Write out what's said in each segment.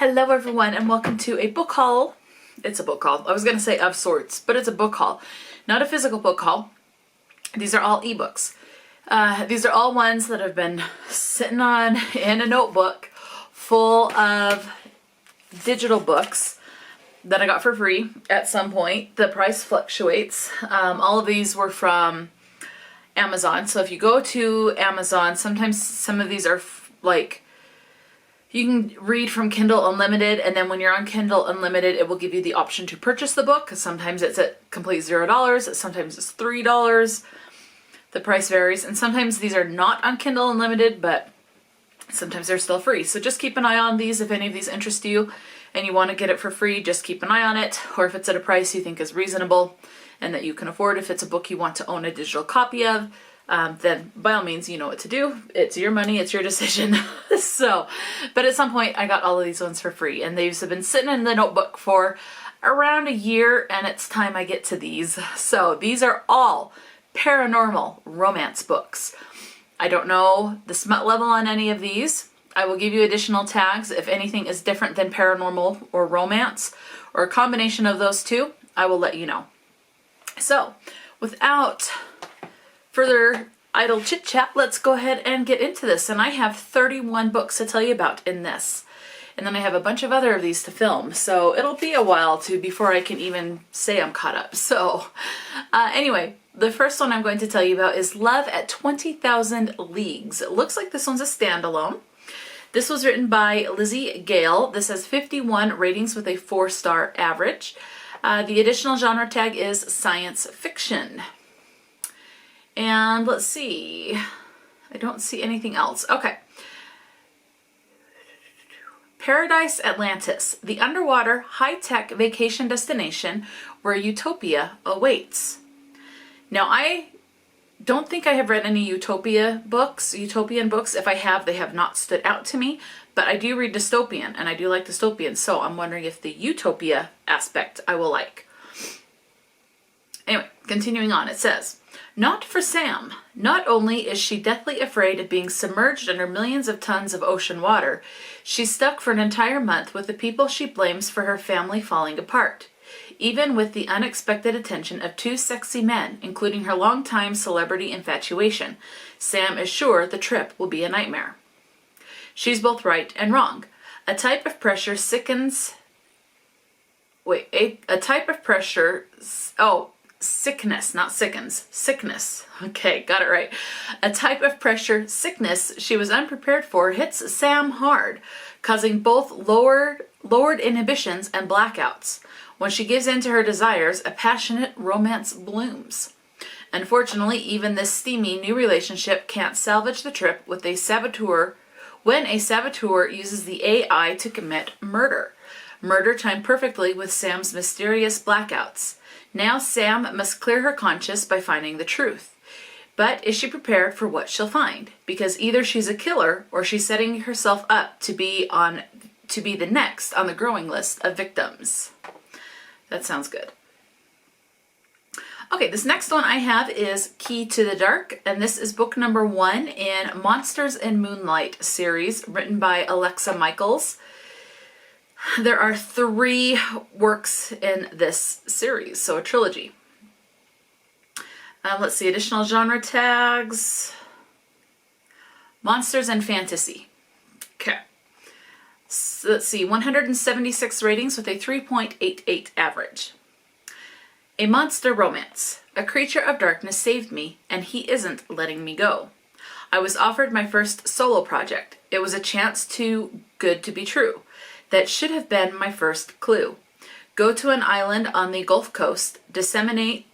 Hello everyone and welcome to a book haul. It's a book haul. I was going to say of sorts, but it's a book haul. Not a physical book haul. These are all ebooks. These are all ones that have been sitting on in a notebook full of digital books that I got for free at some point. The price fluctuates. All of these were from Amazon. So if you go to Amazon, sometimes some of these are like, you can read from Kindle Unlimited, and then when you're on Kindle Unlimited, it will give you the option to purchase the book. Sometimes it's at complete $0, sometimes it's $3. The price varies, and sometimes these are not on Kindle Unlimited, but sometimes they're still free. So just keep an eye on these if any of these interest you and you want to get it for free. Just keep an eye on it, or if it's at a price you think is reasonable and that you can afford. If it's a book you want to own a digital copy of, then by all means, you know what to do. It's your money, it's your decision. But at some point I got all of these ones for free, and they've been sitting in the notebook for around a year, and it's time I get to these. So these are all paranormal romance books. I don't know the smut level on any of these. I will give you additional tags if anything is different than paranormal or romance, or a combination of those two. I will let you know. So without further idle chit chat, let's go ahead and get into this. And I have 31 books to tell you about in this. And then I have a bunch of other of these to film. So it'll be a while before I can even say I'm caught up. So anyway, the first one I'm going to tell you about is Love at 20,000 Leagues. It looks like this one's a standalone. This was written by Lizzy, Gayle. This has 51 ratings with a 4-star average. The additional genre tag is science fiction. And let's see, I don't see anything else. Okay. Paradise Atlantis, the underwater high-tech vacation destination where utopia awaits. Now, I don't think I have read any utopian books. If I have, they have not stood out to me, but I do read dystopian, and I do like dystopian, so I'm wondering if the utopia aspect I will like. Anyway, continuing on, it says, not for Sam. Not only is she deathly afraid of being submerged under millions of tons of ocean water, she's stuck for an entire month with the people she blames for her family falling apart. Even with the unexpected attention of 2 sexy men, including her longtime celebrity infatuation, Sam is sure the trip will be a nightmare. She's both right and wrong. A type of pressure sickens... a type of pressure... sickness, not sickens. Sickness. Okay, got it right. A type of pressure sickness she was unprepared for hits Sam hard, causing both lowered inhibitions and blackouts. When she gives in to her desires, a passionate romance blooms. Unfortunately, even this steamy new relationship can't salvage the trip with a saboteur when a saboteur uses the AI to commit murder. Murder timed perfectly with Sam's mysterious blackouts. Now Sam must clear her conscience by finding the truth. But is she prepared for what she'll find? Because either she's a killer or she's setting herself up to be the next on the growing list of victims. That sounds good. Okay, this next one I have is Key to the Dark, and this is book number 1 in Monsters in Moonlight series, written by Alessa Michaels. There are 3 works in this series, so a trilogy. Let's see, additional genre tags. Monsters and fantasy. Okay. So let's see, 176 ratings with a 3.88 average. A monster romance. A creature of darkness saved me, and he isn't letting me go. I was offered my first solo project. It was a chance too good to be true. That should have been my first clue. Go to an island on the Gulf Coast, dismantle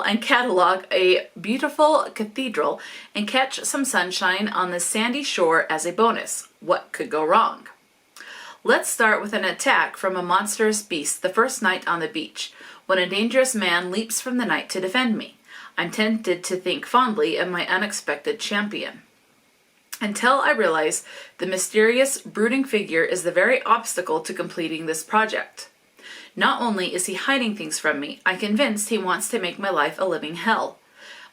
and catalog a beautiful cathedral and catch some sunshine on the sandy shore as a bonus. What could go wrong? Let's start with an attack from a monstrous beast the first night on the beach, when a dangerous man leaps from the night to defend me. I'm tempted to think fondly of my unexpected champion, until I realize the mysterious, brooding figure is the very obstacle to completing this project. Not only is he hiding things from me, I'm convinced he wants to make my life a living hell.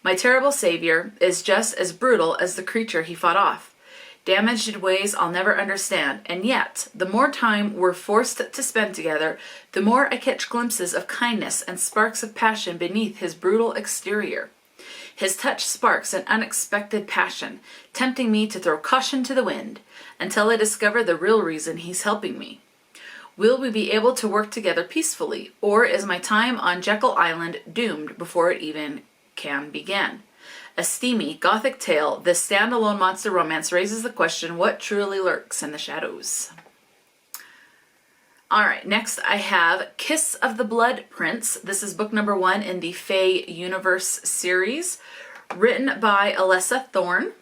My terrible savior is just as brutal as the creature he fought off. damaged in ways I'll never understand, and yet, the more time we're forced to spend together, the more I catch glimpses of kindness and sparks of passion beneath his brutal exterior. His touch sparks an unexpected passion, tempting me to throw caution to the wind, until I discover the real reason he's helping me. Will we be able to work together peacefully, or is my time on Jekyll Island doomed before it even can begin? A steamy, gothic tale, this standalone monster romance raises the question, what truly lurks in the shadows? Alright, next I have Kiss of the Blood Prince. This is book number 1 in the Fae Universe series, written by Alessa Thorn.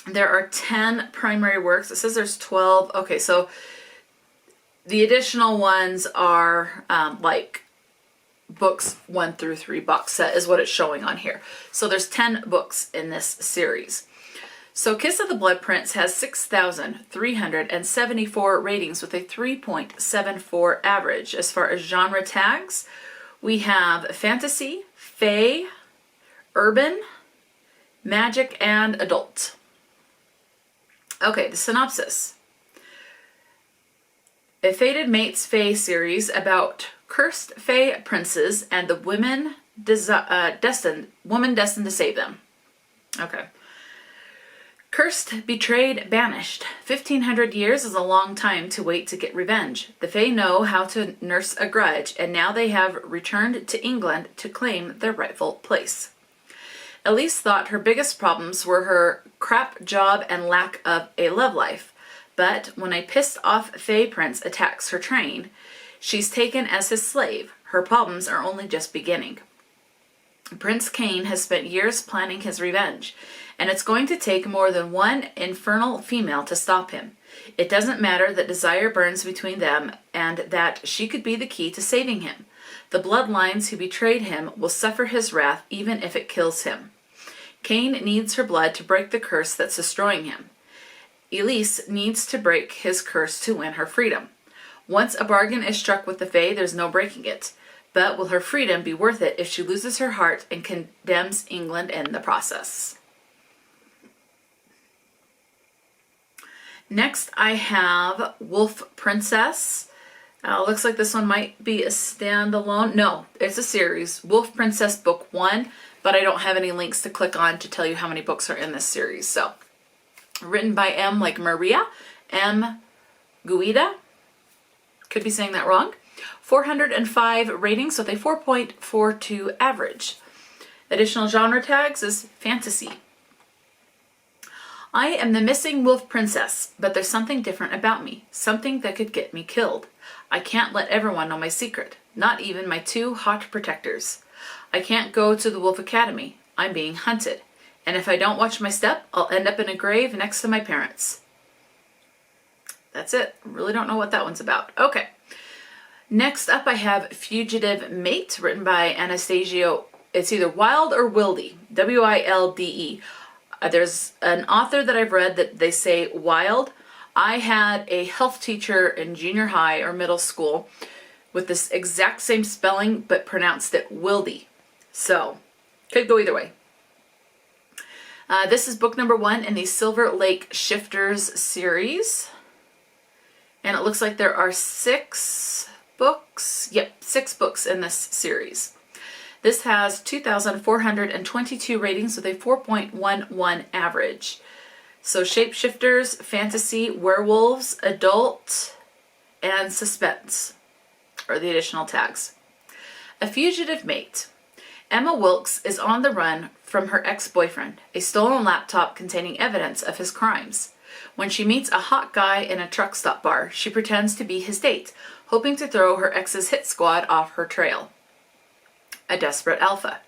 There are 10 primary works. It says there's 12. Okay, so the additional ones are like books 1 through 3 box set is what it's showing on here. So there's 10 books in this series. So Kiss of the Blood Prince has 6,374 ratings with a 3.74 average. As far as genre tags, we have fantasy, fae, urban, magic, and adult. Okay, the synopsis. A Fated Mates Fae series about cursed Fae princes and the woman destined to save them. Okay. Cursed, betrayed, banished. 1,500 years is a long time to wait to get revenge. The Fae know how to nurse a grudge, and now they have returned to England to claim their rightful place. Elise thought her biggest problems were her crap job and lack of a love life, but when a pissed off Fae prince attacks her train, she's taken as his slave. Her problems are only just beginning. Prince Cain has spent years planning his revenge, and it's going to take more than one infernal female to stop him. It doesn't matter that desire burns between them and that she could be the key to saving him. The bloodlines who betrayed him will suffer his wrath even if it kills him. Cain needs her blood to break the curse that's destroying him. Elise needs to break his curse to win her freedom. Once a bargain is struck with the Fae, there's no breaking it. But will her freedom be worth it if she loses her heart and condemns England in the process? Next, I have Wolf Princess. Looks like this one might be a standalone. No, it's a series. Wolf Princess Book 1, but I don't have any links to click on to tell you how many books are in this series. So, written by M like Maria, M. Guida. Could be saying that wrong. 405 ratings with a 4.42 average. Additional genre tags is fantasy. I am the missing wolf princess, but there's something different about me. Something that could get me killed. I can't let everyone know my secret. Not even my 2 hot protectors. I can't go to the Wolf Academy. I'm being hunted. And if I don't watch my step, I'll end up in a grave next to my parents. That's it. Really don't know what that one's about. Okay. Next up I have Fugitive Mate, written by Anastasia. It's either Wilde or Wilde. W-I-L-D-E. There's an author that I've read that they say Wilde. I had a health teacher in junior high or middle school with this exact same spelling, but pronounced it Wilde. So, could go either way. This is book number 1 in the Silver Lake Shifters series. And it looks like there are 6 books. Yep, 6 books in this series. This has 2,422 ratings with a 4.11 average. So shapeshifters, fantasy, werewolves, adult, and suspense are the additional tags. A Fugitive Mate. Emma Wilkes is on the run from her ex-boyfriend, a stolen laptop containing evidence of his crimes. When she meets a hot guy in a truck stop bar, she pretends to be his date, hoping to throw her ex's hit squad off her trail. A Desperate Alpha.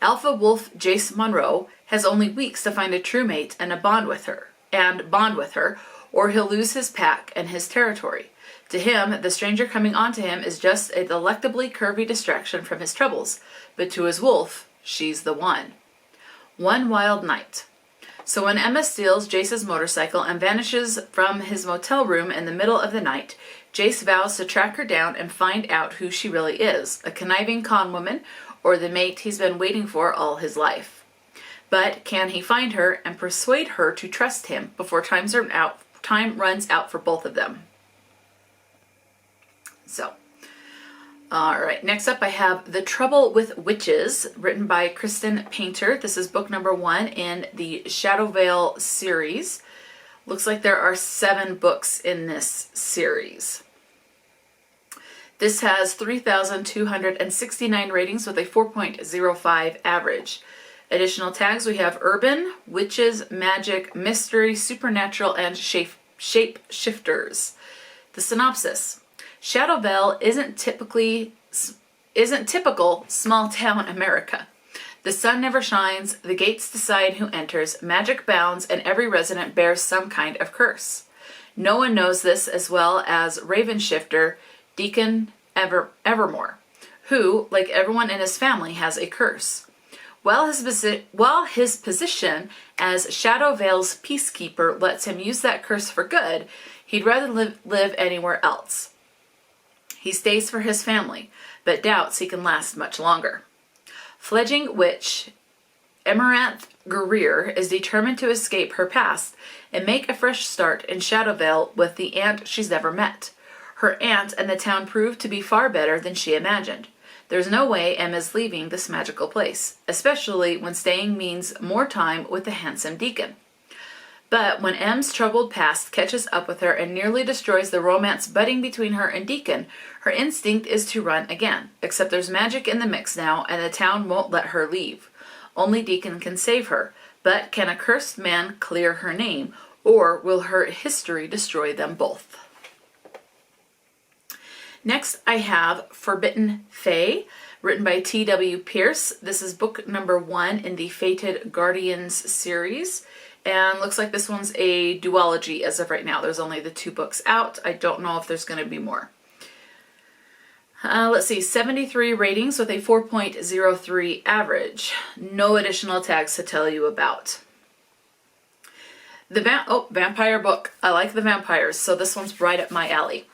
Alpha Wolf Jace Monroe has only weeks to find a true mate and bond with her, or he'll lose his pack and his territory. To him, the stranger coming onto him is just a delectably curvy distraction from his troubles, but to his wolf, she's the one. One Wild Night. So when Emma steals Jace's motorcycle and vanishes from his motel room in the middle of the night, Jace vows to track her down and find out who she really is, a conniving con woman or the mate he's been waiting for all his life. But can he find her and persuade her to trust him before time runs out for both of them? So, all right. Next up, I have The Trouble with Witches, written by Kristen Painter. This is book number 1 in the Shadow Veil series. Looks like there are 7 books in this series. This has 3,269 ratings with a 4.05 average. Additional tags, we have urban, witches, magic, mystery, supernatural, and shape shifters. The synopsis. Shadow Veil isn't typical small town America. The sun never shines, the gates decide who enters, magic bounds, and every resident bears some kind of curse. No one knows this as well as Raven Shifter, Deacon Evermore, who, like everyone in his family, has a curse. While his position as Shadow Veil's peacekeeper lets him use that curse for good, he'd rather live anywhere else. He stays for his family, but doubts he can last much longer. Fledgling witch Amaranth Guerrier is determined to escape her past and make a fresh start in Shadow Veil with the aunt she's never met. Her aunt and the town prove to be far better than she imagined. There's no way Em is leaving this magical place, especially when staying means more time with the handsome Deacon. But when Em's troubled past catches up with her and nearly destroys the romance budding between her and Deacon, her instinct is to run again, except there's magic in the mix now and the town won't let her leave. Only Deacon can save her, but can a cursed man clear her name, or will her history destroy them both? Next, I have Forbitten Fae, written by T.W. Pearce. This is book number 1 in the Fated Guardians series. And looks like this one's a duology as of right now. There's only the 2 books out. I don't know if there's going to be more. Let's see, 73 ratings with a 4.03 average. No additional tags to tell you about. Vampire book. I like the vampires, so this one's right up my alley.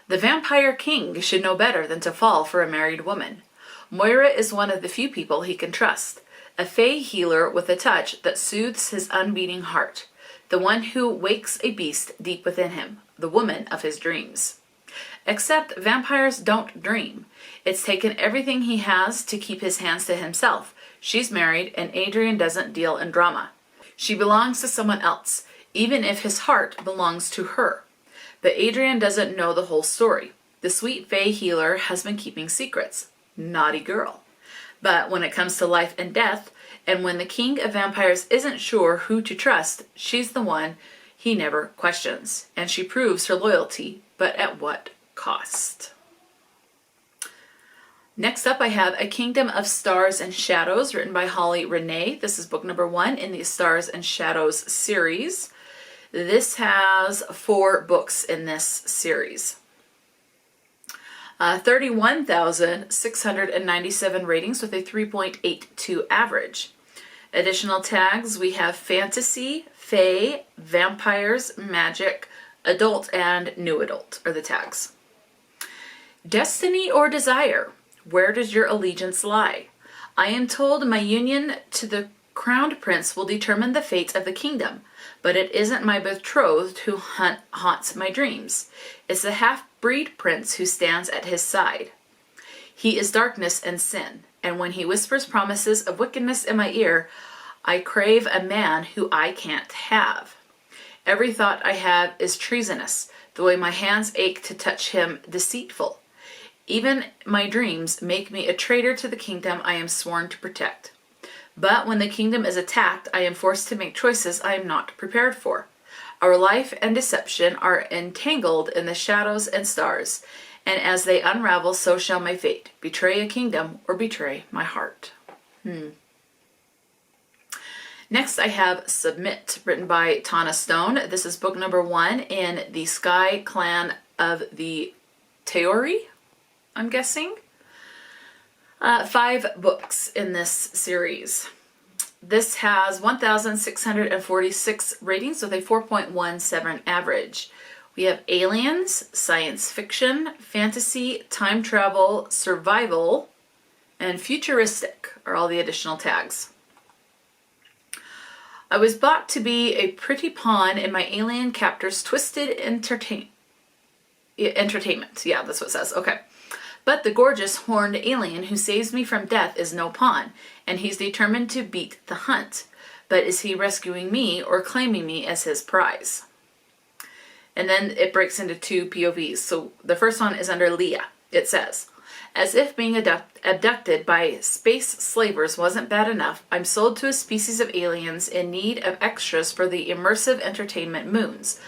The Vampire King should know better than to fall for a married woman. Moira is one of the few people he can trust. A fae healer with a touch that soothes his unbeating heart. The one who wakes a beast deep within him. The woman of his dreams. Except vampires don't dream. It's taken everything he has to keep his hands to himself. She's married and Adrian doesn't deal in drama. She belongs to someone else, even if his heart belongs to her. But Adrian doesn't know the whole story. The sweet fae healer has been keeping secrets. Naughty girl. But when it comes to life and death, and when the king of vampires isn't sure who to trust, she's the one he never questions. And she proves her loyalty, but at what cost? Next up, I have A Kingdom of Stars and Shadows, written by Holly Renee. This is book number 1 in the Stars and Shadows series. This has 4 books in this series. 31,697 ratings with a 3.82 average. Additional tags, we have fantasy, fae, vampires, magic, adult, and new adult are the tags. Destiny or desire? Where does your allegiance lie? I am told my union to the crowned prince will determine the fate of the kingdom, but it isn't my betrothed who haunts my dreams. It's the half-breed prince who stands at his side. He is darkness and sin, and when he whispers promises of wickedness in my ear, I crave a man who I can't have. Every thought I have is treasonous, the way my hands ache to touch him deceitful. Even my dreams make me a traitor to the kingdom I am sworn to protect. But when the kingdom is attacked, I am forced to make choices I am not prepared for. Our life and deception are entangled in the shadows and stars, and as they unravel, so shall my fate. Betray a kingdom or betray my heart. Next, I have Submit, written by Tana Stone. This is book number 1 in the Sky Clan of the Teori, I'm guessing. 5 books in this series. This has 1,646 ratings with a 4.17 average. We have aliens, science fiction, fantasy, time travel, survival, and futuristic are all the additional tags. I was bought to be a pretty pawn in my alien captor's twisted entertainment. Yeah, that's what it says. Okay. But the gorgeous horned alien who saves me from death is no pawn, and he's determined to beat the hunt. But is he rescuing me or claiming me as his prize? And then it breaks into two POVs. So the first one is under Leah. It says, as if being abducted by space slavers wasn't bad enough, I'm sold to a species of aliens in need of extras for the immersive entertainment moons,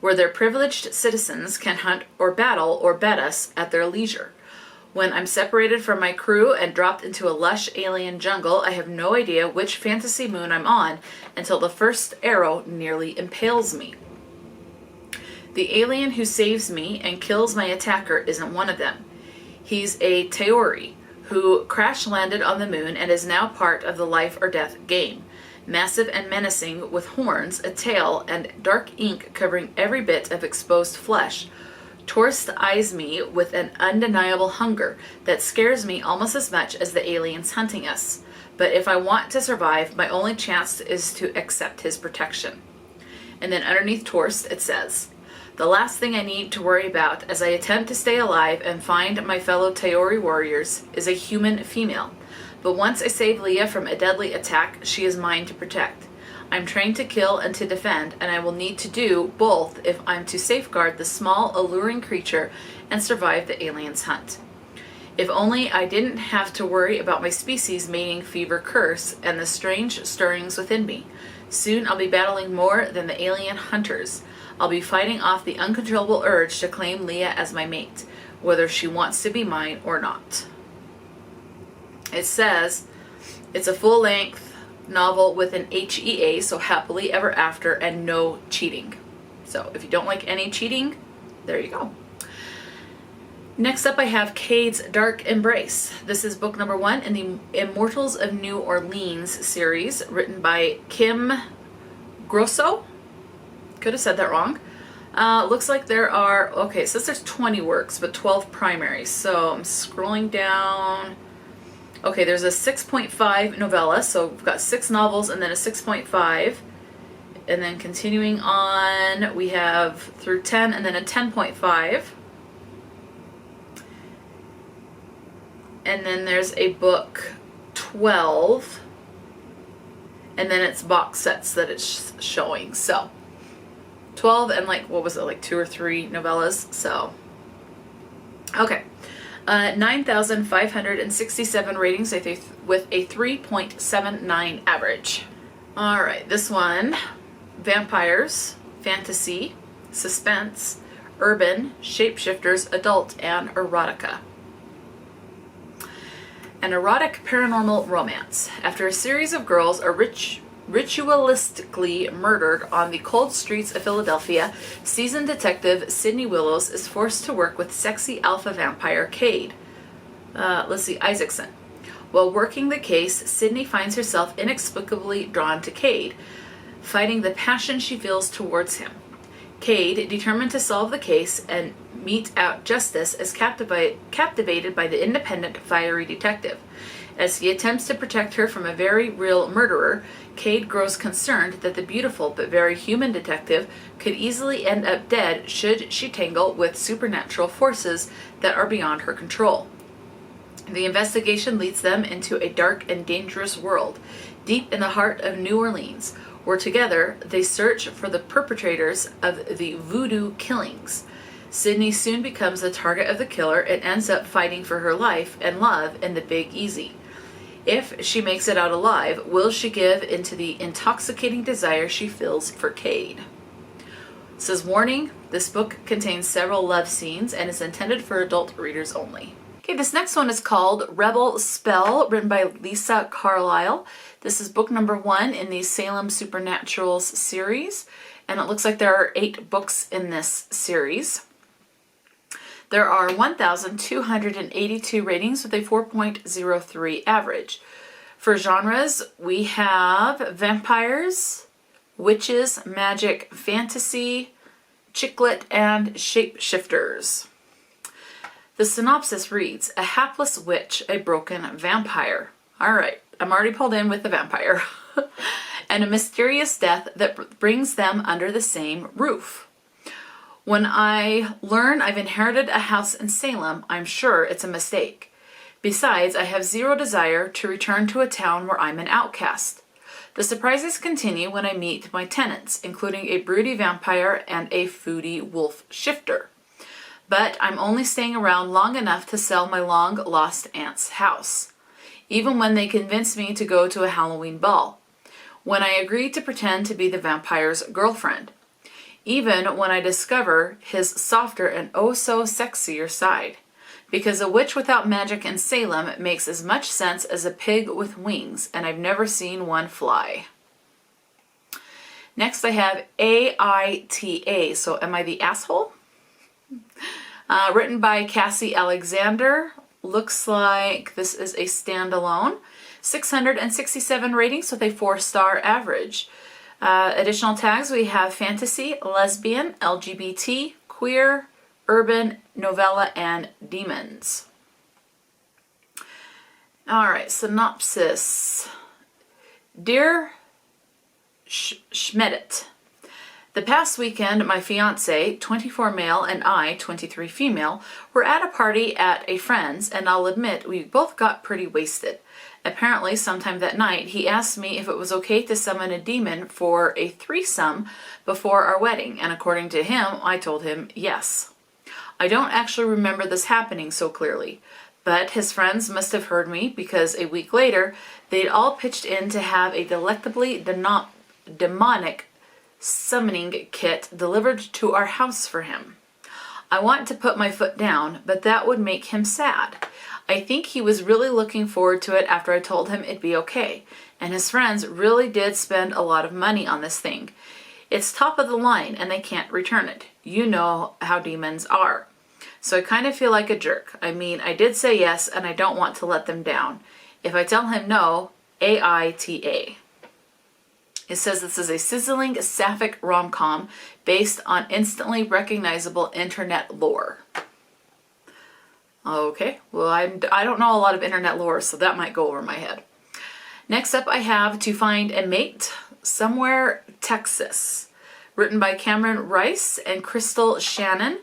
where their privileged citizens can hunt or battle or bet us at their leisure. When I'm separated from my crew and dropped into a lush alien jungle, I have no idea which fantasy moon I'm on until the first arrow nearly impales me. The alien who saves me and kills my attacker isn't one of them. He's a Taori who crash-landed on the moon and is now part of the life or death game. Massive and menacing with horns, a tail, and dark ink covering every bit of exposed flesh. Torst eyes me with an undeniable hunger that scares me almost as much as the aliens hunting us. But if I want to survive, my only chance is to accept his protection. And then underneath Torst, it says, the last thing I need to worry about as I attempt to stay alive and find my fellow Taori warriors is a human female. But once I save Leah from a deadly attack, she is mine to protect. I'm trained to kill and to defend, and I will need to do both if I'm to safeguard the small, alluring creature and survive the aliens' hunt. If only I didn't have to worry about my species mating fever curse and the strange stirrings within me. Soon I'll be battling more than the alien hunters. I'll be fighting off the uncontrollable urge to claim Leah as my mate, whether she wants to be mine or not. It says it's a full-length novel with an HEA, so happily ever after, and no cheating. So if you don't like any cheating, there you go. Next up I have Kade's Dark Embrace. This is book number 1 in the Immortals of New Orleans series, written by Kim Grosso. Could have said that wrong. Looks like there are, okay, it says there's 20 works, but 12 primaries. So I'm scrolling down. Okay, there's a 6.5 novella, so we've got 6 novels and then a 6.5. And then continuing on, we have through 10 and then a 10.5. And then there's a book 12. And then it's box sets that it's showing. So 12 and like, what was it, like 2 or 3 novellas? So, okay. 9,567 ratings with a 3.79 average. All right, this one, vampires, fantasy, suspense, urban, shapeshifters, adult, and erotica. An erotic paranormal romance. After a series of girls are ritualistically murdered on the cold streets of Philadelphia, seasoned detective Sydney Willows is forced to work with sexy alpha vampire Kade, Lizzy Isaacson. While working the case, Sydney finds herself inexplicably drawn to Kade, fighting the passion she feels towards him. Kade, determined to solve the case and mete out justice, is captivated by the independent, fiery detective. As he attempts to protect her from a very real murderer, Kade grows concerned that the beautiful but very human detective could easily end up dead should she tangle with supernatural forces that are beyond her control. The investigation leads them into a dark and dangerous world, deep in the heart of New Orleans, where together they search for the perpetrators of the voodoo killings. Sydney soon becomes the target of the killer and ends up fighting for her life and love in the Big Easy. If she makes it out alive, will she give into the intoxicating desire she feels for Kade? It says, warning, this book contains several love scenes and is intended for adult readers only. Okay, this next one is called Rebel Spell, written by Lisa Carlile. This is book number 1 in the Salem Supernaturals series, and it looks like there are 8 books in this series. There are 1,282 ratings with a 4.03 average. For genres, we have vampires, witches, magic, fantasy, chicklet, and shapeshifters. The synopsis reads, a hapless witch, a broken vampire. All right, I'm already pulled in with the vampire. and a mysterious death that brings them under the same roof. When I learn I've inherited a house in Salem, I'm sure it's a mistake. Besides, I have zero desire to return to a town where I'm an outcast. The surprises continue when I meet my tenants, including a broody vampire and a foodie wolf shifter. But I'm only staying around long enough to sell my long-lost aunt's house, even when they convince me to go to a Halloween ball, when I agree to pretend to be the vampire's girlfriend, even when I discover his softer and oh-so-sexier side. Because a witch without magic in Salem makes as much sense as a pig with wings, and I've never seen one fly. Next I have AITA, so am I the asshole? Written by Cassie Alexander. Looks like this is a standalone. 667 ratings with a 4-star average. Additional tags, we have fantasy, lesbian, LGBT, queer, urban, novella, and demons. Alright, synopsis. Dear Schmedit, the past weekend my fiance, 24 male, and I, 23 female, were at a party at a friend's, and I'll admit we both got pretty wasted. Apparently, sometime that night, he asked me if it was okay to summon a demon for a threesome before our wedding, and according to him, I told him yes. I don't actually remember this happening so clearly, but his friends must have heard me because a week later, they'd all pitched in to have a delectably demonic summoning kit delivered to our house for him. I want to put my foot down, but that would make him sad. I think he was really looking forward to it after I told him it'd be okay, and his friends really did spend a lot of money on this thing. It's top of the line and they can't return it. You know how demons are. So I kind of feel like a jerk. I mean, I did say yes and I don't want to let them down. If I tell him no, AITA. It says this is a sizzling sapphic rom-com based on instantly recognizable internet lore. Okay, well I don't know a lot of internet lore, so that might go over my head. Next up I have To Find a Mate, Somewhere, Texas. Written by Camryn Rhys and Krystal Shannan.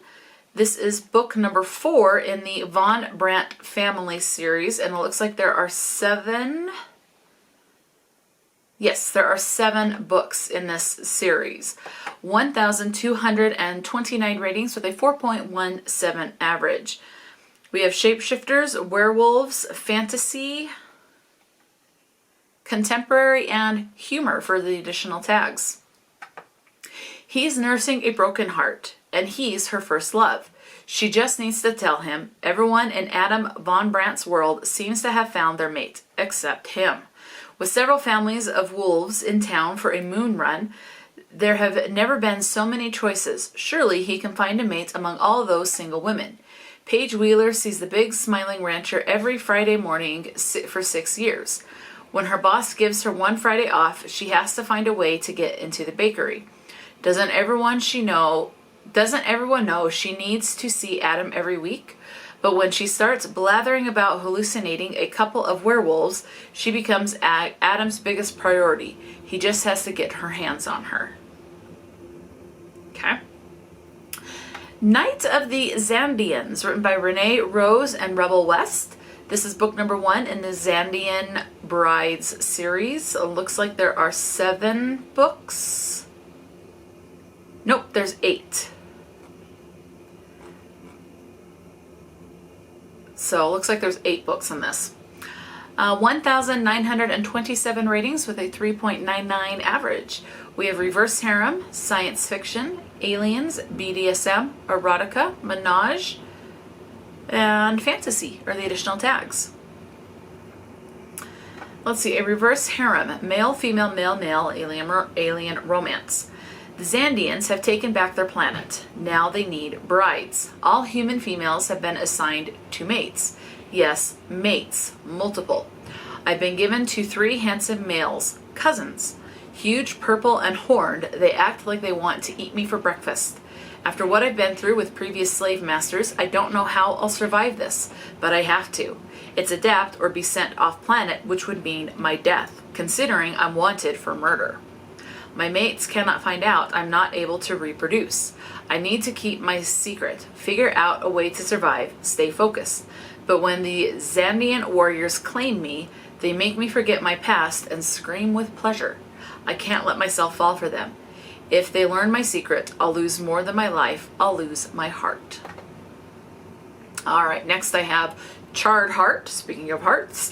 This is book number 4 in the Von Brandt family series, and it looks like there are 7... Yes, there are 7 books in this series. 1,229 ratings with a 4.17 average. We have shapeshifters, werewolves, fantasy, contemporary, and humor for the additional tags. He's nursing a broken heart, and he's her first love. She just needs to tell him. Everyone in Adam Von Brandt's world seems to have found their mate, except him. With several families of wolves in town for a moon run, there have never been so many choices. Surely he can find a mate among all those single women. Paige Wheeler sees the big smiling rancher every Friday morning for 6 years. When her boss gives her one Friday off, she has to find a way to get into the bakery. Doesn't everyone know she needs to see Adam every week? But when she starts blathering about hallucinating a couple of werewolves, she becomes Adam's biggest priority. He just has to get her hands on her. Okay. Night of the Zandians, written by Renee, Rose, and Rebel West. This is book number 1 in the Zandian Brides series. It looks like there are 7 books. Nope, there's 8. So it looks like there's 8 books in this. 1,927 ratings with a 3.99 average. We have reverse harem, science fiction, aliens, BDSM, erotica, menage, and fantasy are the additional tags. Let's see, a reverse harem, male, female, male, male, alien romance. The Zandians have taken back their planet. Now they need brides. All human females have been assigned to mates. Yes, mates, multiple. I've been given to 3 handsome males, cousins. Huge, purple, and horned, they act like they want to eat me for breakfast. After what I've been through with previous slave masters, I don't know how I'll survive this, but I have to. It's adapt or be sent off planet, which would mean my death, considering I'm wanted for murder. My mates cannot find out I'm not able to reproduce. I need to keep my secret, figure out a way to survive, stay focused. But when the Zandian warriors claim me, they make me forget my past and scream with pleasure. I can't let myself fall for them. If they learn my secret, I'll lose more than my life. I'll lose my heart. All right, next I have Charred Heart. Speaking of hearts,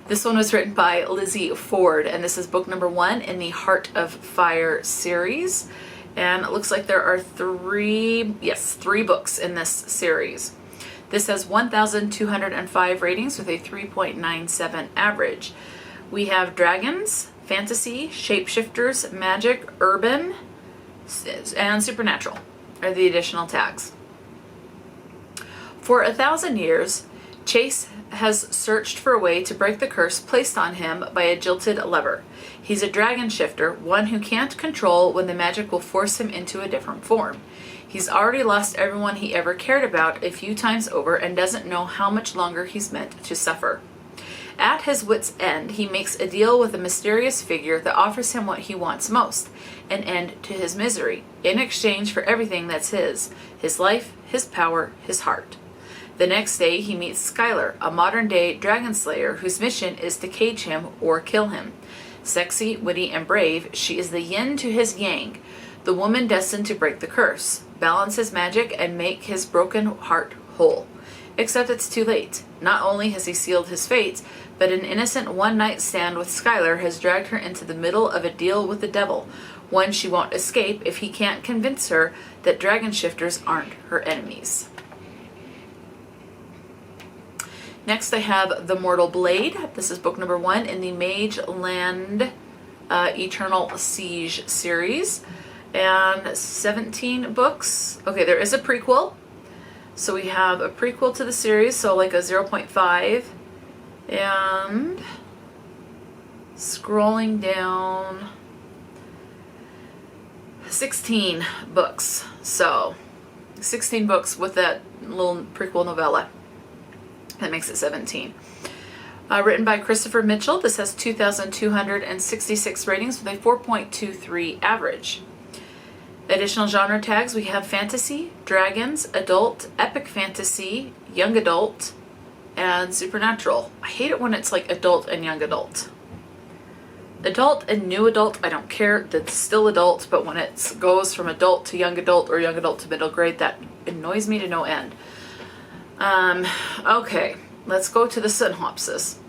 this one was written by Lizzy Ford, and this is book number 1 in the Heart of Fire series. And it looks like there are three books in this series. This has 1,205 ratings with a 3.97 average. We have dragons, fantasy, shapeshifters, magic, urban, and supernatural are the additional tags. For 1,000 years, Chase has searched for a way to break the curse placed on him by a jilted lover. He's a dragon shifter, one who can't control when the magic will force him into a different form. He's already lost everyone he ever cared about a few times over and doesn't know how much longer he's meant to suffer. At his wit's end, he makes a deal with a mysterious figure that offers him what he wants most, an end to his misery, in exchange for everything that's his life, his power, his heart. The next day, he meets Skylar, a modern-day dragon slayer whose mission is to cage him or kill him. Sexy, witty, and brave, she is the yin to his yang, the woman destined to break the curse, balance his magic, and make his broken heart whole. Except it's too late. Not only has he sealed his fate, but an innocent one-night stand with Skylar has dragged her into the middle of a deal with the devil, one she won't escape if he can't convince her that dragon shifters aren't her enemies. Next I have The Mortal Blade. This is book number 1 in the Mage Land Eternal Siege series. And 17 books. Okay, there is a prequel. So we have a prequel to the series, so like a 0.5. And scrolling down, 16 books. So 16 books with that little prequel novella. That makes it 17. Written by Christopher Mitchell. This has 2,266 ratings with a 4.23 average. Additional genre tags, we have fantasy, dragons, adult, epic fantasy, young adult, and supernatural. I hate it when it's like adult and young adult. Adult and new adult, I don't care. That's still adult, but when it goes from adult to young adult or young adult to middle grade, that annoys me to no end. Okay, let's go to the synopsis.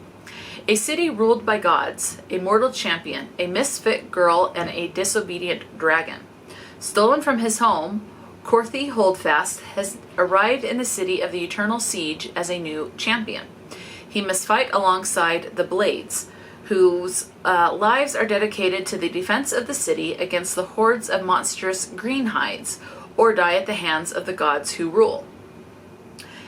A city ruled by gods, a mortal champion, a misfit girl, and a disobedient dragon. Stolen from his home, Korthi Holdfast has arrived in the city of the Eternal Siege as a new champion. He must fight alongside the Blades, whose lives are dedicated to the defense of the city against the hordes of monstrous greenhides, or die at the hands of the gods who rule.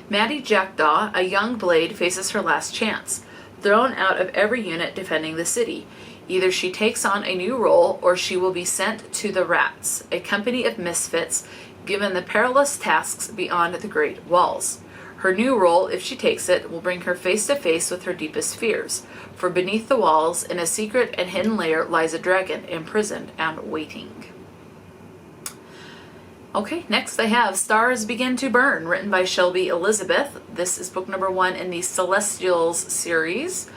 Maddie Jackdaw, a young Blade, faces her last chance, thrown out of every unit defending the city. Either she takes on a new role, or she will be sent to the Rats, a company of misfits, given the perilous tasks beyond the Great Walls. Her new role, if she takes it, will bring her face to face with her deepest fears, for beneath the walls, in a secret and hidden lair, lies a dragon, imprisoned and waiting. Okay, next I have Stars Begin to Burn, written by Shelby Elizabeth. This is book number 1 in the Celestials series.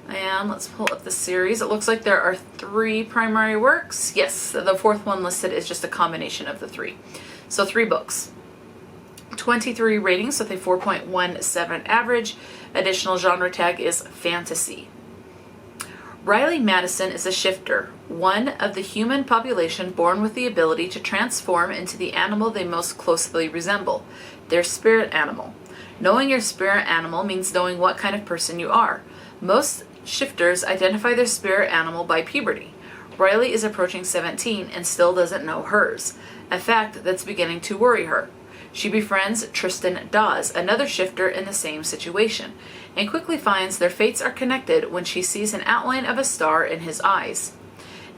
And let's pull up the series. It looks like there are 3 primary works. Yes, the 4th one listed is just a combination of the 3. So 3 books. 23 ratings with a 4.17 average. Additional genre tag is fantasy. Riley Madison is a shifter, one of the human population born with the ability to transform into the animal they most closely resemble, their spirit animal. Knowing your spirit animal means knowing what kind of person you are. Most shifters identify their spirit animal by puberty. Riley is approaching 17 and still doesn't know hers, a fact that's beginning to worry her. She befriends Tristan Dawes, another shifter in the same situation, and quickly finds their fates are connected when she sees an outline of a star in his eyes.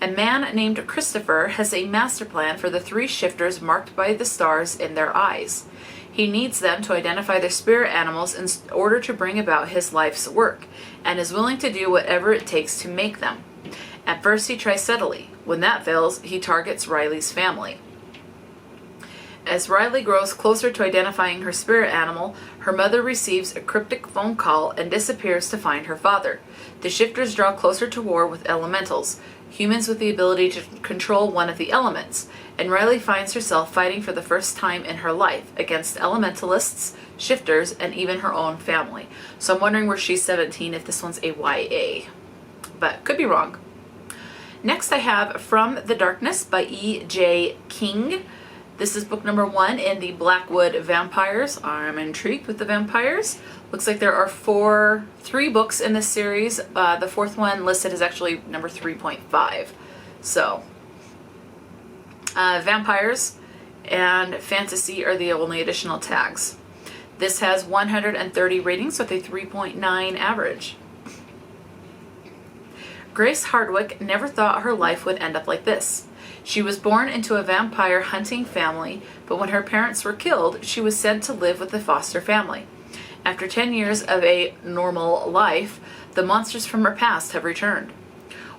A man named Christopher has a master plan for the 3 shifters marked by the stars in their eyes. He needs them to identify their spirit animals in order to bring about his life's work, and is willing to do whatever it takes to make them. At first he tries subtly. When that fails, he targets Riley's family. As Riley grows closer to identifying her spirit animal, her mother receives a cryptic phone call and disappears to find her father. The shifters draw closer to war with elementals, humans with the ability to control one of the elements, and Riley finds herself fighting for the first time in her life against elementalists, shifters, and even her own family. So I'm wondering where she's 17 if this one's a YA, but could be wrong. Next I have From the Darkness by E.J. King. This is book number 1 in the Blackwood Vampires. I'm intrigued with the vampires. Looks like there are 3 books in this series. The 4th one listed is actually number 3.5. So, vampires and fantasy are the only additional tags. This has 130 ratings with a 3.9 average. Grace Hardwick never thought her life would end up like this. She was born into a vampire hunting family, but when her parents were killed, she was sent to live with the foster family. After 10 years of a normal life, the monsters from her past have returned.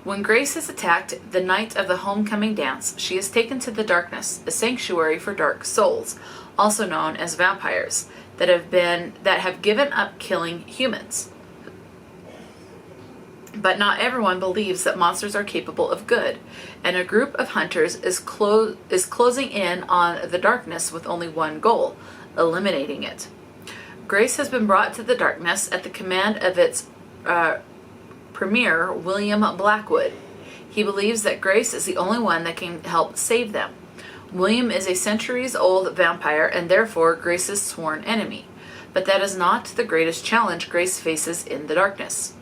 When Grace is attacked the night of the homecoming dance, she is taken to the darkness, a sanctuary for dark souls, also known as vampires, that have given up killing humans. But not everyone believes that monsters are capable of good, and a group of hunters is closing in on the darkness with only one goal: eliminating it. Grace has been brought to the darkness at the command of its premier, William Blackwood. He believes that Grace is the only one that can help save them. William is a centuries-old vampire and therefore Grace's sworn enemy, but that is not the greatest challenge Grace faces in the darkness.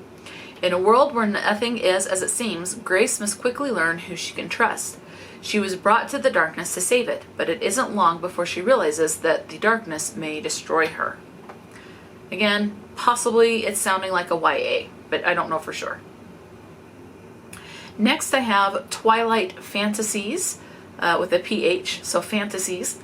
In a world where nothing is as it seems, Grace must quickly learn who she can trust. She was brought to the darkness to save it, but it isn't long before she realizes that the darkness may destroy her. Again, possibly it's sounding like a YA, but I don't know for sure. Next I have Twilight Phantasies, with a PH, so Phantasies,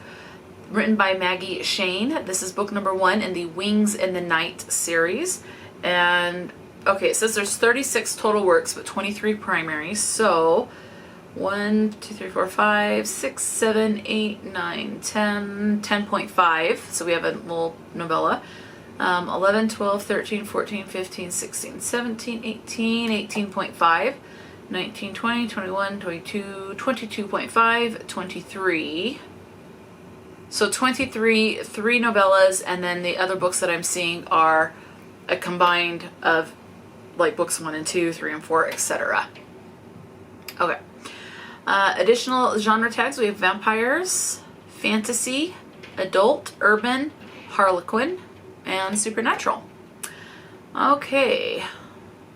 written by Maggie Shayne. This is book number 1 in the Wings in the Night series, and okay, it says there's 36 total works, but 23 primaries. So 1, 2, 3, 4, 5, 6, 7, 8, 9, 10, 10.5. So we have a little novella. 11, 12, 13, 14, 15, 16, 17, 18, 18.5, 19, 20, 21, 22, 22.5, 23. So 23, 3 novellas, and then the other books that I'm seeing are a combined of like books 1 and 2, 3 and 4, etc. Okay. Additional genre tags, we have vampires, fantasy, adult, urban, harlequin, and supernatural. Okay.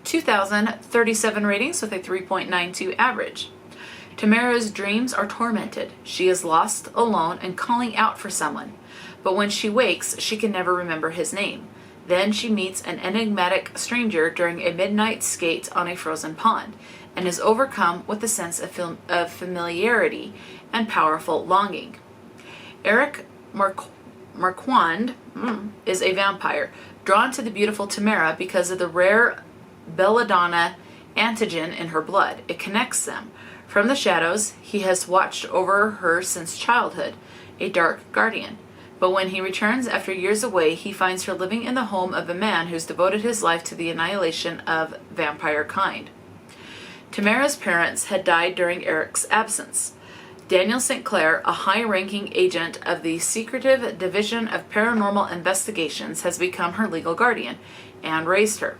2,037 ratings with a 3.92 average. Tamara's dreams are tormented. She is lost, alone, and calling out for someone. But when she wakes, she can never remember his name. Then she meets an enigmatic stranger during a midnight skate on a frozen pond, and is overcome with a sense of familiarity and powerful longing. Eric Marquand is a vampire, drawn to the beautiful Tamara because of the rare belladonna antigen in her blood. It connects them. From the shadows, he has watched over her since childhood, a dark guardian. But when he returns after years away, he finds her living in the home of a man who's devoted his life to the annihilation of vampire kind. Tamara's parents had died during Eric's absence. Daniel St. Clair, a high-ranking agent of the Secretive Division of Paranormal Investigations, has become her legal guardian and raised her.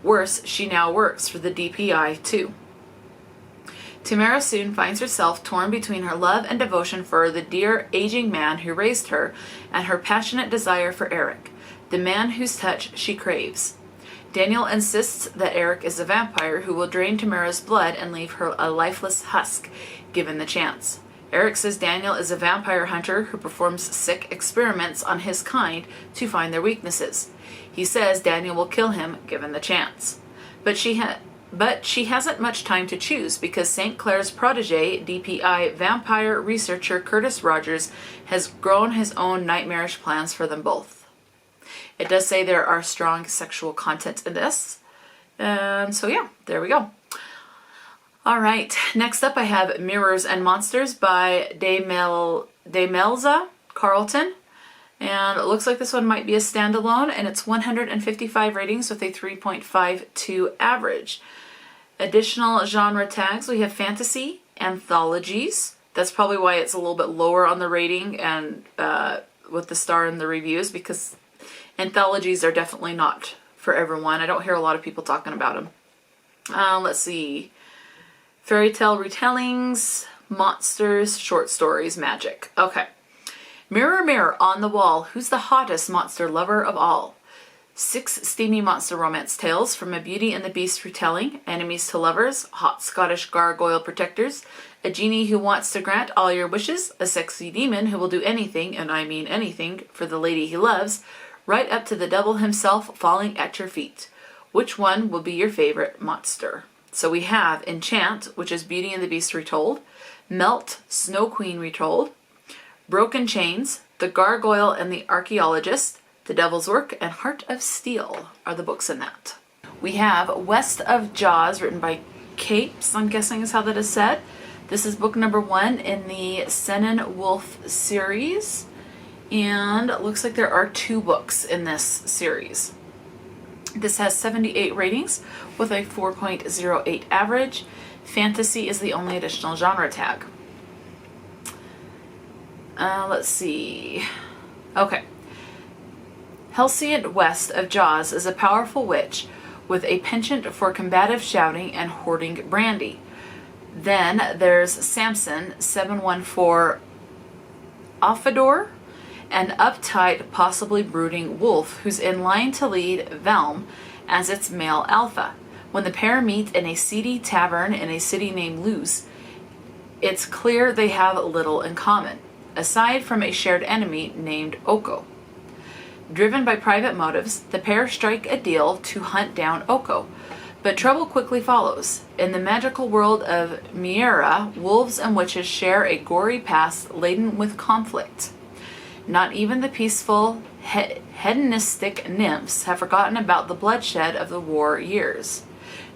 Worse, she now works for the DPI too. Tamara soon finds herself torn between her love and devotion for the dear aging man who raised her and her passionate desire for Eric, the man whose touch she craves. Daniel insists that Eric is a vampire who will drain Tamara's blood and leave her a lifeless husk, given the chance. Eric says Daniel is a vampire hunter who performs sick experiments on his kind to find their weaknesses. He says Daniel will kill him, given the chance. But But she hasn't much time to choose because St. Clair's protege, DPI vampire researcher Curtis Rogers, has grown his own nightmarish plans for them both. It does say there are strong sexual content in this. So yeah, there we go. All right, next up I have Mirrors and Monsters by Demelza, Carlton. And it looks like this one might be a standalone, and it's 155 ratings with a 3.52 average. Additional genre tags, we have fantasy, anthologies. That's probably why it's a little bit lower on the rating and with the star in the reviews, because anthologies are definitely not for everyone. I don't hear a lot of people talking about them. Let's see. Fairy tale retellings, monsters, short stories, magic. Okay. Mirror, mirror on the wall, who's the hottest monster lover of all? 6 steamy monster romance tales from a Beauty and the Beast retelling, enemies to lovers, hot Scottish gargoyle protectors, a genie who wants to grant all your wishes, a sexy demon who will do anything, and I mean anything, for the lady he loves, right up to the devil himself falling at your feet. Which one will be your favorite monster? So we have Enchant, which is Beauty and the Beast retold, Melt, Snow Queen retold, Broken Chains, The Gargoyle and the Archaeologist, The Devil's Work, and Heart of Steel are the books in that. We have West of Jaws, written by Capes, I'm guessing is how that is said. This is book number 1 in the Shannan Wolf series, and it looks like there are 2 books in this series. This has 78 ratings with a 4.08 average. Fantasy is the only additional genre tag. Let's see. Okay. Halcyon West of Jaws is a powerful witch with a penchant for combative shouting and hoarding brandy. Then there's Samson, 714 Offador, an uptight, possibly brooding wolf who's in line to lead Velm as its male alpha. When the pair meet in a seedy tavern in a city named Luz, it's clear they have little in common, aside from a shared enemy named Oko. Driven by private motives, the pair strike a deal to hunt down Oko, but trouble quickly follows. In the magical world of Miera, wolves and witches share a gory past laden with conflict. Not even the peaceful, hedonistic nymphs have forgotten about the bloodshed of the war years.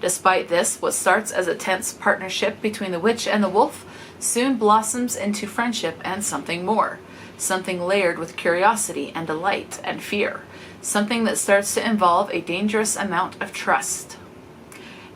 Despite this, what starts as a tense partnership between the witch and the wolf soon blossoms into friendship and something more. Something layered with curiosity and delight and fear. Something that starts to involve a dangerous amount of trust.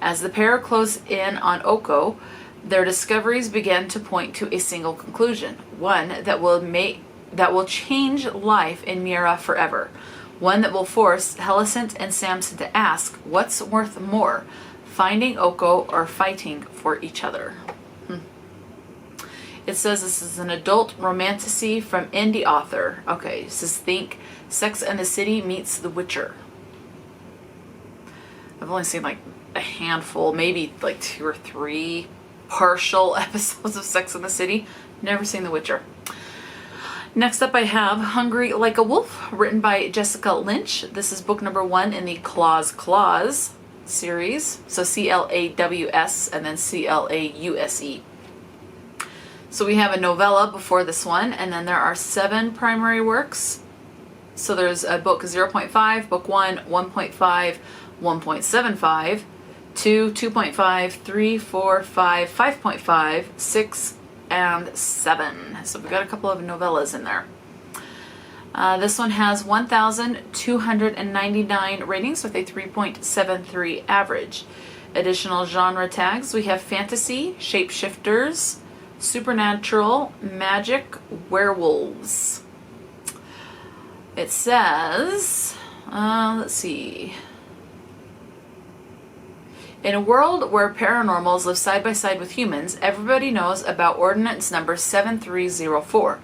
As the pair close in on Oko, their discoveries begin to point to a single conclusion. One that will change life in Miera forever. One that will force Helicent and Samson to ask, what's worth more, finding Oko or fighting for each other? It says this is an adult romantasy from indie author. Okay, it says think Sex and the City meets The Witcher. I've only seen like a handful, maybe like 2 or 3 partial episodes of Sex and the City. Never seen The Witcher. Next up I have Hungry Like a Wolf, written by Jessica Lynch. This is book number 1 in the Claws series. So C-L-A-W-S and then C-L-A-U-S-E. So we have a novella before this one, and then there are 7 primary works. So there's a book 0.5, book 1, 1.5, 1.75, 2, 2.5, 3, 4, 5, 5.5, 6, and 7. So we've got a couple of novellas in there. This one has 1,299 ratings with a 3.73 average. Additional genre tags, we have fantasy, shapeshifters, supernatural, magic, werewolves. It says, let's see. In a world where paranormals live side by side with humans, everybody knows about Ordinance Number 7304,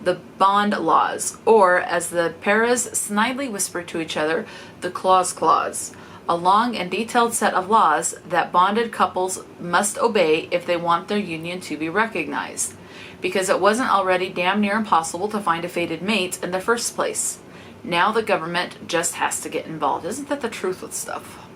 the Bond Laws, or as the paras snidely whisper to each other, the Claws. A long and detailed set of laws that bonded couples must obey if they want their union to be recognized, because it wasn't already damn near impossible to find a fated mate in the first place. Now the government just has to get involved. Isn't that the truth with stuff?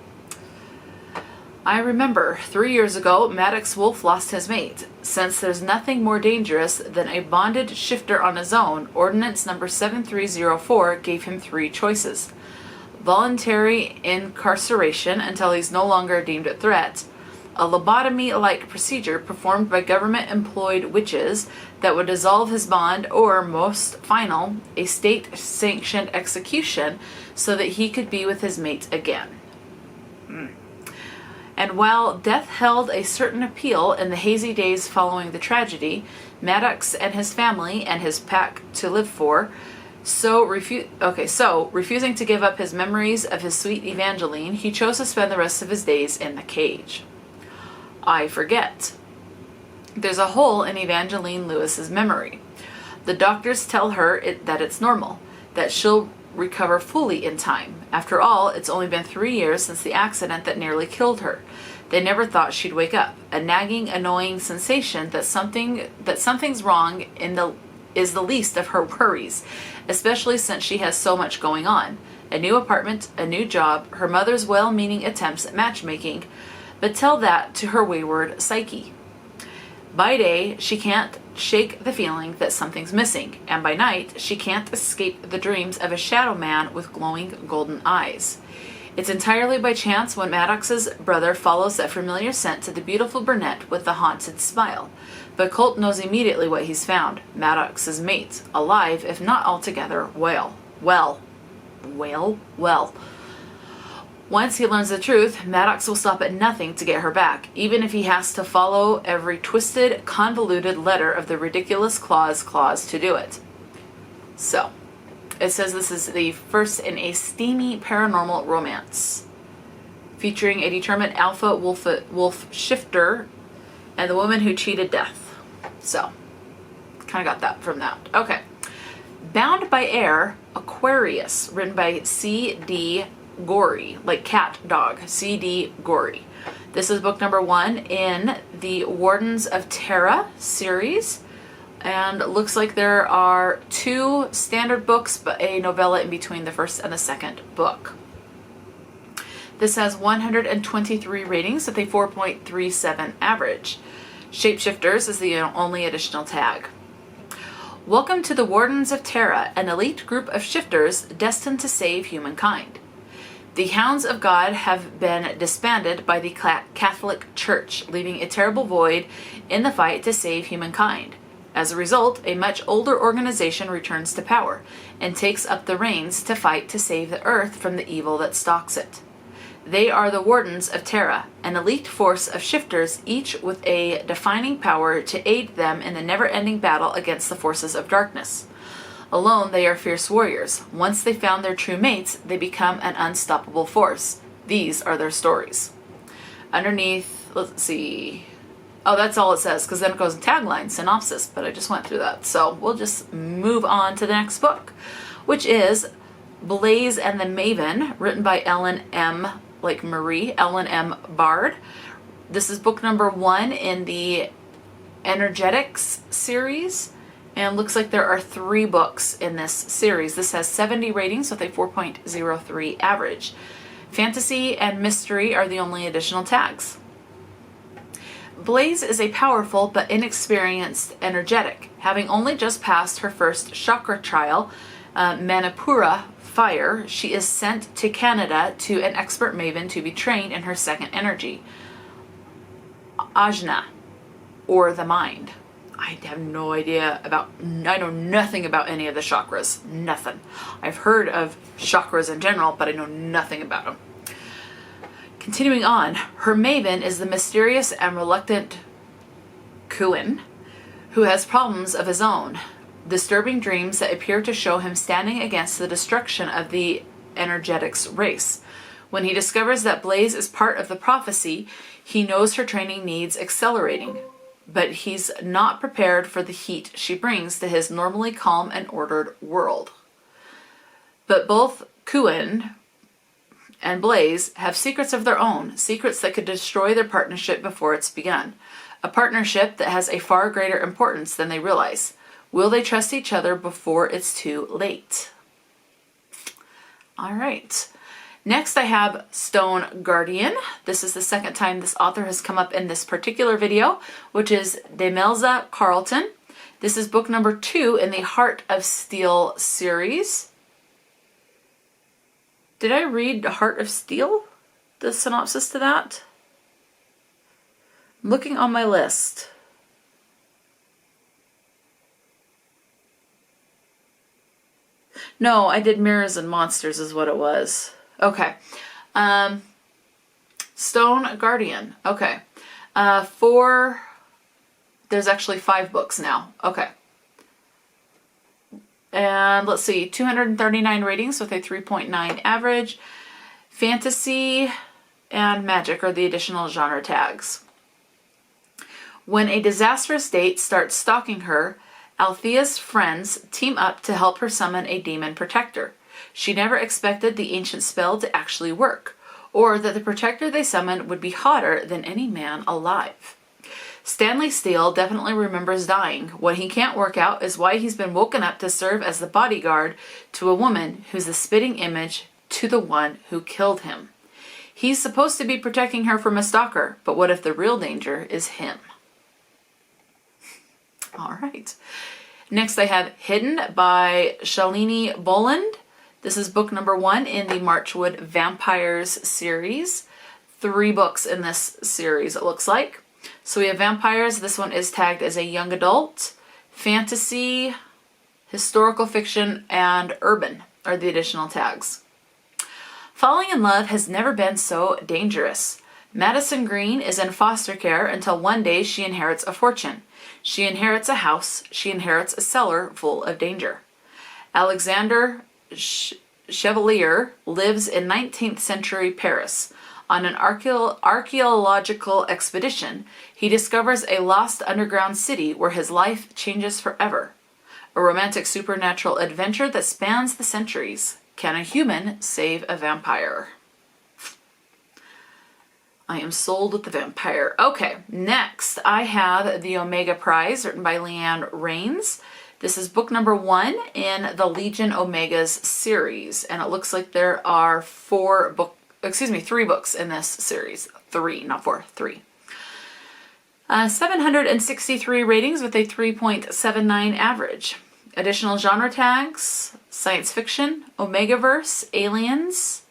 I remember 3 years ago, Maddox Wolf lost his mate. Since there's nothing more dangerous than a bonded shifter on his own, Ordinance number 7304 gave him 3 choices. Voluntary incarceration until he's no longer deemed a threat, a lobotomy-like procedure performed by government-employed witches that would dissolve his bond, or, most final, a state-sanctioned execution so that he could be with his mate again. And while death held a certain appeal in the hazy days following the tragedy, Maddox and his family and his pack to live for, refusing to give up his memories of his sweet Evangeline, he chose to spend the rest of his days in the cage. I forget. There's a hole in Evangeline Lewis's memory. The doctors tell her that it's normal, that she'll recover fully in time. After all, it's only been 3 years since the accident that nearly killed her. They never thought she'd wake up. A nagging, annoying sensation that something's wrong is the least of her worries, especially since she has so much going on. A new apartment, a new job, her mother's well-meaning attempts at matchmaking, but tell that to her wayward psyche. By day, she can't shake the feeling that something's missing, and by night, she can't escape the dreams of a shadow man with glowing golden eyes. It's entirely by chance when Maddox's brother follows that familiar scent to the beautiful brunette with the haunted smile. But Colt knows immediately what he's found. Maddox's mate, alive, if not altogether, well. Once he learns the truth, Maddox will stop at nothing to get her back, even if he has to follow every twisted, convoluted letter of the ridiculous clause to do it. So, it says this is the first in a steamy paranormal romance, featuring a determined alpha wolf shifter and the woman who cheated death. So, kind of got that from that. Okay. Bound by Air, Aquarius, written by C.D. Gorey, like cat, dog, C.D. Gorey. This is book number 1 in the Wardens of Terra series, and it looks like there are 2 standard books, but a novella in between the first and the second book. This has 123 ratings with a 4.37 average. Shapeshifters is the only additional tag. Welcome to the Wardens of Terra, an elite group of shifters destined to save humankind. The Hounds of God have been disbanded by the Catholic Church, leaving a terrible void in the fight to save humankind. As a result, a much older organization returns to power and takes up the reins to fight to save the Earth from the evil that stalks it. They are the Wardens of Terra, an elite force of shifters, each with a defining power to aid them in the never-ending battle against the forces of darkness. Alone, they are fierce warriors. Once they found their true mates, they become an unstoppable force. These are their stories. Underneath, let's see. Oh, that's all it says, because then it goes in tagline, synopsis, but I just went through that. So we'll just move on to the next book, which is Blaze and the Maven, written by Ellen M. Bard. This is book number 1 in the Energetics series. And looks like there are 3 books in this series. This has 70 ratings with a 4.03 average. Fantasy and mystery are the only additional tags. Blaze is a powerful but inexperienced energetic. Having only just passed her first chakra trial, Manipura Fire, she is sent to Canada to an expert maven to be trained in her second energy, Ajna, or the mind. I have no idea I know nothing about any of the chakras. Nothing. I've heard of chakras in general, but I know nothing about them. Continuing on, her maven is the mysterious and reluctant Kuin, who has problems of his own. Disturbing dreams that appear to show him standing against the destruction of the energetics race. When he discovers that Blaze is part of the prophecy, he knows her training needs accelerating. But he's not prepared for the heat she brings to his normally calm and ordered world. But both Kuin and Blaze have secrets of their own, secrets that could destroy their partnership before it's begun. A partnership that has a far greater importance than they realize. Will they trust each other before it's too late? All right. Next, I have Stone Guardian. This is the second time this author has come up in this particular video, which is Demelza Carlton. This is book number 2 in the Heart of Steel series. Did I read Heart of Steel? The synopsis to that? I'm looking on my list. No, I did Mirrors and Monsters is what it was. Okay. Stone Guardian. Okay. There's actually 5 books now. Okay. And let's see, 239 ratings with a 3.9 average. Fantasy and magic are the additional genre tags. When a disastrous date starts stalking her, Althea's friends team up to help her summon a demon protector. She never expected the ancient spell to actually work, or that the protector they summon would be hotter than any man alive. Stanley Steele definitely remembers dying. What he can't work out is why he's been woken up to serve as the bodyguard to a woman who's the spitting image to the one who killed him. He's supposed to be protecting her from a stalker, but what if the real danger is him? All right. Next I have Hidden by Shalini Boland. This is book number 1 in the Marchwood Vampires series. 3 books in this series, it looks like. So we have vampires. This one is tagged as a young adult. Fantasy, historical fiction, and urban are the additional tags. Falling in love has never been so dangerous. Madison Green is in foster care until one day she inherits a fortune. She inherits a house. She inherits a cellar full of danger. Alexander Chevalier lives in 19th century Paris. On an archaeological expedition, he discovers a lost underground city where his life changes forever. A romantic supernatural adventure that spans the centuries. Can a human save a vampire? I am sold with the vampire. Okay, next I have The Omega Prize, written by Leanne Rains. This is book number 1 in the Legion Omegas series, and it looks like there are 3 books in this series. 3, not 4, 3. 763 ratings with a 3.79 average. Additional genre tags: science fiction, Omegaverse, aliens,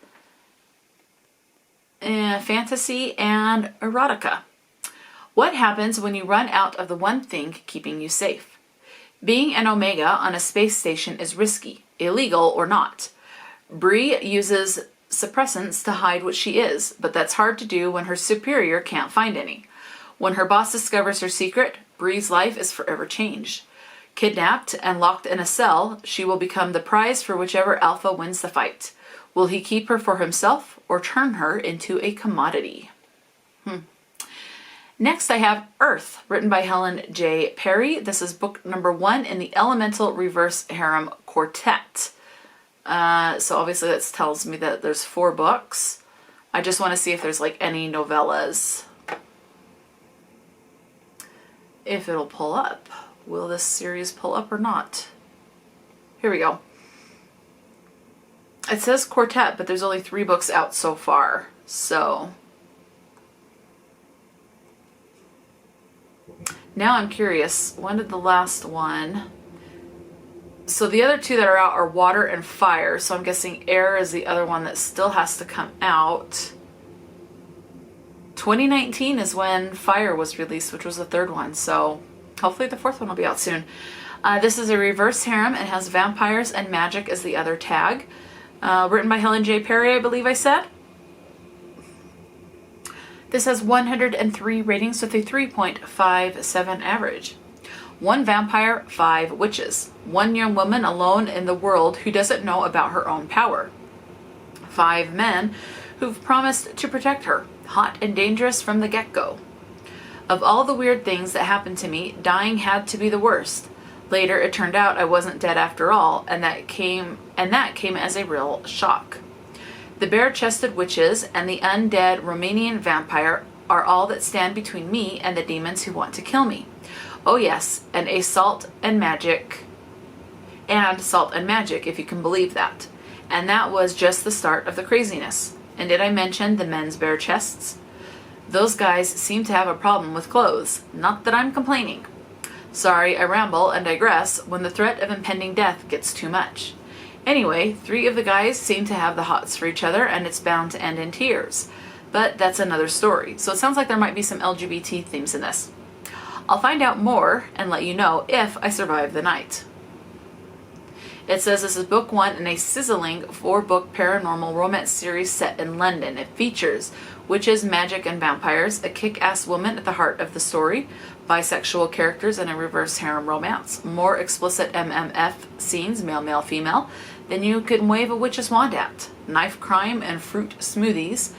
fantasy, and erotica. What happens when you run out of the one thing keeping you safe? Being an Omega on a space station is risky, illegal or not. Bree uses suppressants to hide what she is, but that's hard to do when her superior can't find any. When her boss discovers her secret, Bree's life is forever changed. Kidnapped and locked in a cell, she will become the prize for whichever alpha wins the fight. Will he keep her for himself or turn her into a commodity? Next I have Earth, written by Helen J. Perry. This is book number 1 in the Elemental Reverse Harem Quartet. So obviously that tells me that there's 4 books. I just want to see if there's like any novellas. If it'll pull up. Will this series pull up or not? Here we go. It says quartet, but there's only 3 books out so far. So now I'm curious, when did the last one... So the other 2 that are out are Water and Fire, so I'm guessing Air is the other one that still has to come out. 2019 is when Fire was released, which was the 3rd one, so hopefully the 4th one will be out soon. This is a reverse harem. It has vampires and magic as the other tag. Written by Helen J. Perry, I believe I said. This has 103 ratings with a 3.57 average. 1 vampire, 5 witches. 1 young woman alone in the world who doesn't know about her own power. 5 men who've promised to protect her, hot and dangerous from the get-go. Of all the weird things that happened to me, dying had to be the worst. Later, it turned out I wasn't dead after all, and that came as a real shock. The bare-chested witches and the undead Romanian vampire are all that stand between me and the demons who want to kill me. Oh yes, and salt and magic, if you can believe that. And that was just the start of the craziness. And did I mention the men's bare chests? Those guys seem to have a problem with clothes. Not that I'm complaining. Sorry, I ramble and digress when the threat of impending death gets too much. Anyway, 3 of the guys seem to have the hots for each other, and it's bound to end in tears. But that's another story. So it sounds like there might be some LGBT themes in this. I'll find out more and let you know if I survive the night. It says this is book 1 in a sizzling 4-book paranormal romance series set in London. It features witches, magic, and vampires, a kick-ass woman at the heart of the story, bisexual characters, and a reverse harem romance. More explicit MMF scenes, male, male, female, than you can wave a witch's wand at. Knife crime and fruit smoothies.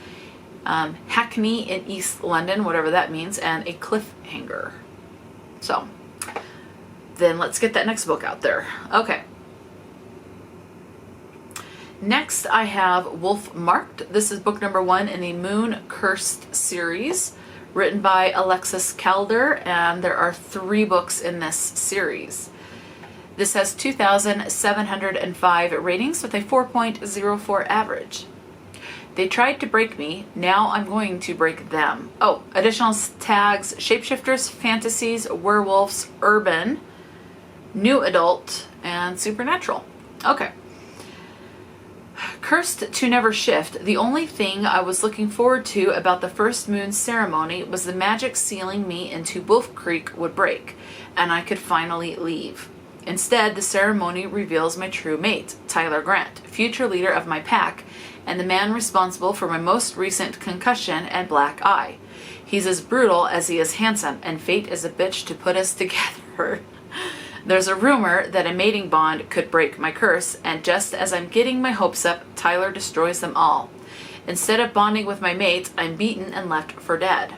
Hackney in East London, whatever that means, and a cliffhanger. So, then let's get that next book out there. Okay. Next, I have Wolf Marked. This is book number 1 in the Moon Cursed series, written by Alexis Calder, and there are 3 books in this series. This has 2,705 ratings with a 4.04 average. They tried to break me, now I'm going to break them. Oh, additional tags: shapeshifters, fantasies, werewolves, urban, new adult, and supernatural. Okay. Cursed to never shift, the only thing I was looking forward to about the first moon ceremony was the magic sealing me into Wolf Creek would break, and I could finally leave. Instead, the ceremony reveals my true mate, Tyler Grant, future leader of my pack, and the man responsible for my most recent concussion and black eye. He's as brutal as he is handsome, and fate is a bitch to put us together. There's a rumor that a mating bond could break my curse, and just as I'm getting my hopes up, Tyler destroys them all. Instead of bonding with my mate, I'm beaten and left for dead.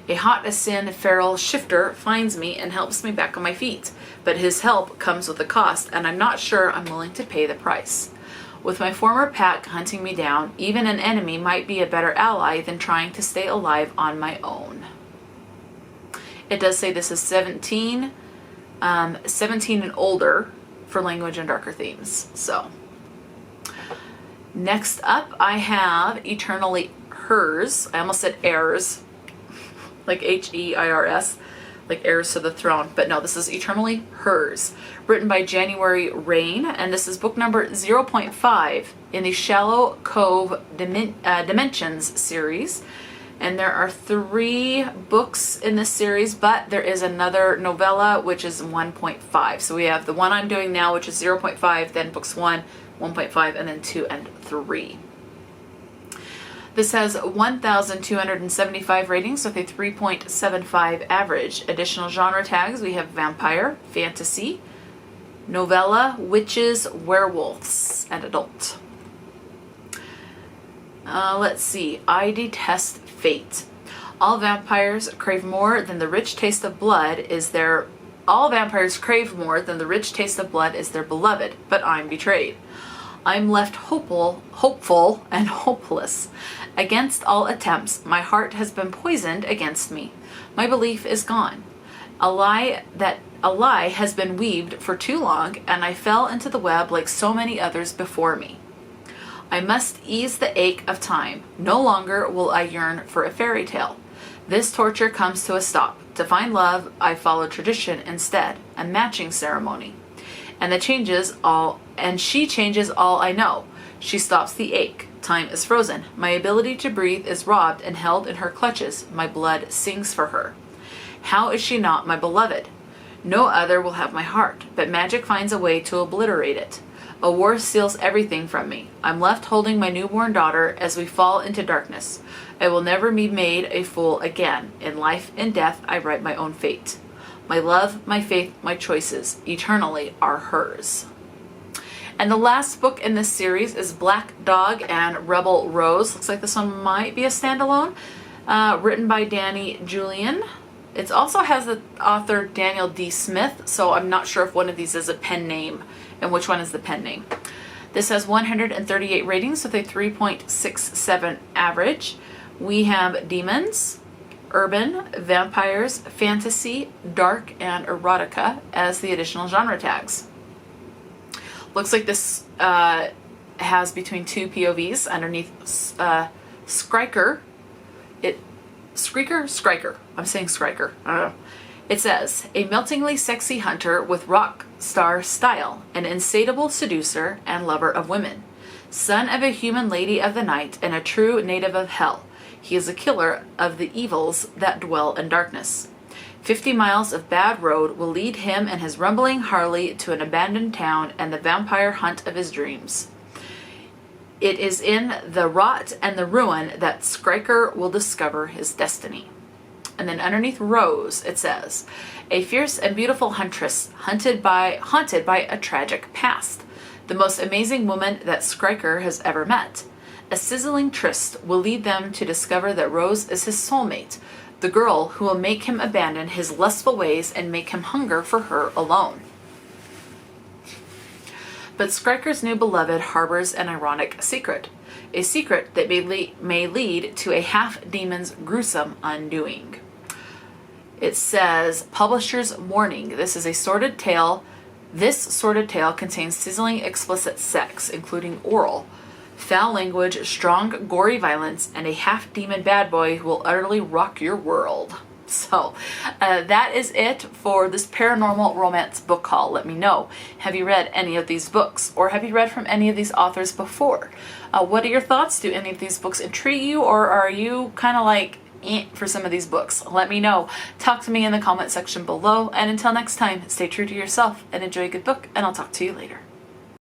A hot as sin feral shifter finds me and helps me back on my feet, but his help comes with a cost, and I'm not sure I'm willing to pay the price. With my former pack hunting me down, even an enemy might be a better ally than trying to stay alive on my own. It does say this is 17 and older for language and darker themes. So, next up I have Eternally Hers. I almost said heirs, like Heirs, like heirs to the throne. But no, this is Eternally Hers, written by January Rain, and this is book number 0.5 in the Shallow Cove Dimensions series. And there are 3 books in this series, but there is another novella, which is 1.5. So we have the one I'm doing now, which is 0.5, then books 1, 1.5, and then 2 and 3. This has 1,275 ratings with a 3.75 average. Additional genre tags, we have vampire, fantasy, novella, witches, werewolves, and adult. Let's see. I detest fate. All vampires crave more than the rich taste of blood is their beloved, but I'm betrayed. I'm left hopeful and hopeless. Against all attempts, my heart has been poisoned against me. My belief is gone. A lie has been weaved for too long, and I fell into the web like so many others before me. I must ease the ache of time. No longer will I yearn for a fairy tale. This torture comes to a stop. To find love, I follow tradition instead, a matching ceremony. And she changes all I know. She stops the ache. Time is frozen. My ability to breathe is robbed and held in her clutches. My blood sings for her. How is she not my beloved? No other will have my heart, but magic finds a way to obliterate it. A war steals everything from me. I'm left holding my newborn daughter as we fall into darkness. I will never be made a fool again. In life and death, I write my own fate. My love, my faith, my choices, eternally are hers. And the last book in this series is Black Dog and Rebel Rose. Looks like this one might be a standalone. Written by Danny Julian. It also has the author Daniel D. Smith, so I'm not sure if one of these is a pen name and which one is the pen name. This has 138 ratings with a 3.67 average. We have demons, urban, vampires, fantasy, dark, and erotica as the additional genre tags. Looks like this has between two POVs underneath Skriker. Skriker. I'm saying Skriker. I don't know. It says, a meltingly sexy hunter with rock star style, an insatiable seducer and lover of women. Son of a human lady of the night and a true native of hell, he is a killer of the evils that dwell in darkness. 50 miles of bad road will lead him and his rumbling Harley to an abandoned town and the vampire hunt of his dreams. It is in the rot and the ruin that Skriker will discover his destiny. And then underneath Rose, it says, a fierce and beautiful huntress haunted by a tragic past. The most amazing woman that Skriker has ever met. A sizzling tryst will lead them to discover that Rose is his soulmate, the girl who will make him abandon his lustful ways and make him hunger for her alone. But Skriker's new beloved harbors an ironic secret. A secret that may lead to a half-demon's gruesome undoing. It says, publisher's warning, this is a sordid tale. This sordid tale contains sizzling explicit sex, including oral, foul language, strong gory violence, and a half-demon bad boy who will utterly rock your world. So that is it for this paranormal romance book haul. Let me know. Have you read any of these books? Or have you read from any of these authors before? What are your thoughts? Do any of these books intrigue you? Or are you kind of like, for some of these books? Let me know. Talk to me in the comment section below. And until next time, stay true to yourself and enjoy a good book. And I'll talk to you later.